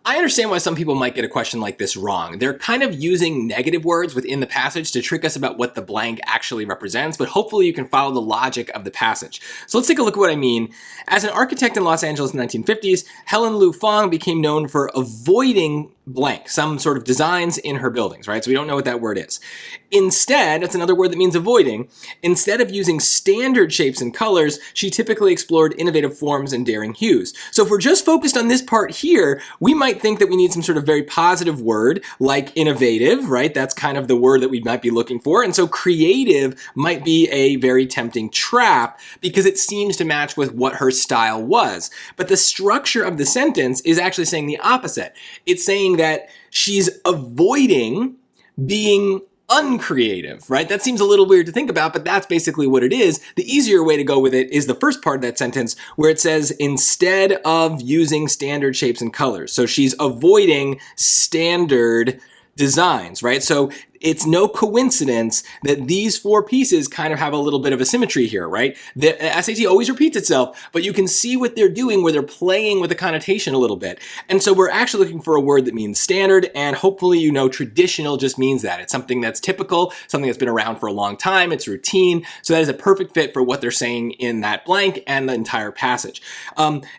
I understand why some people might get a question like this wrong. They're kind of using negative words within the passage to trick us about what the blank actually represents, but hopefully you can follow the logic of the passage. So let's take a look at what I mean. As an architect in Los Angeles in the 1950s, Helen Lu Fang became known for avoiding blank, some sort of designs in her buildings, right? So we don't know what that word is. Instead, that's another word that means avoiding. Instead of using standard shapes and colors, she typically explored innovative forms and daring hues. So if we're just focused on this part here, we might think that we need some sort of very positive word like innovative, right? That's kind of the word that we might be looking for. And so creative might be a very tempting trap because it seems to match with what her style was. But the structure of the sentence is actually saying the opposite. It's saying that she's avoiding being uncreative, right? That seems a little weird to think about, but that's basically what it is. The easier way to go with it is the first part of that sentence where it says instead of using standard shapes and colors. So she's avoiding standard designs, right? So it's no coincidence that these four pieces kind of have a little bit of a symmetry here, right? The SAT always repeats itself, but you can see what they're doing where they're playing with the connotation a little bit. And so we're actually looking for a word that means standard, and hopefully you know traditional just means that. It's something that's typical, something that's been around for a long time, it's routine, so that is a perfect fit for what they're saying in that blank and the entire passage.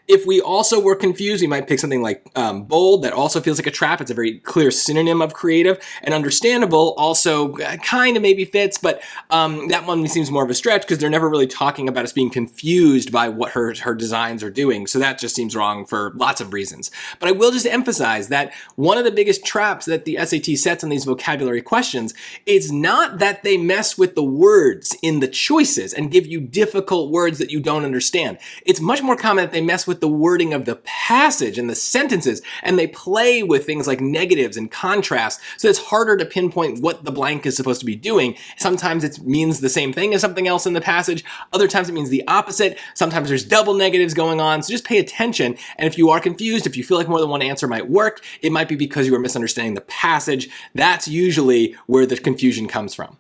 If we also were confused, we might pick something like bold, that also feels like a trap. It's a very clear synonym of creative, and understandable also kind of maybe fits, but that one seems more of a stretch because they're never really talking about us being confused by what her designs are doing. So that just seems wrong for lots of reasons. But I will just emphasize that one of the biggest traps that the SAT sets on these vocabulary questions is not that they mess with the words in the choices and give you difficult words that you don't understand. It's much more common that they mess with the wording of the passage and the sentences, and they play with things like negatives and contrasts, so it's harder to pinpoint what the blank is supposed to be doing. Sometimes it means the same thing as something else in the passage. Other times it means the opposite. Sometimes there's double negatives going on. So just pay attention. And if you are confused, if you feel like more than one answer might work, it might be because you are misunderstanding the passage. That's usually where the confusion comes from.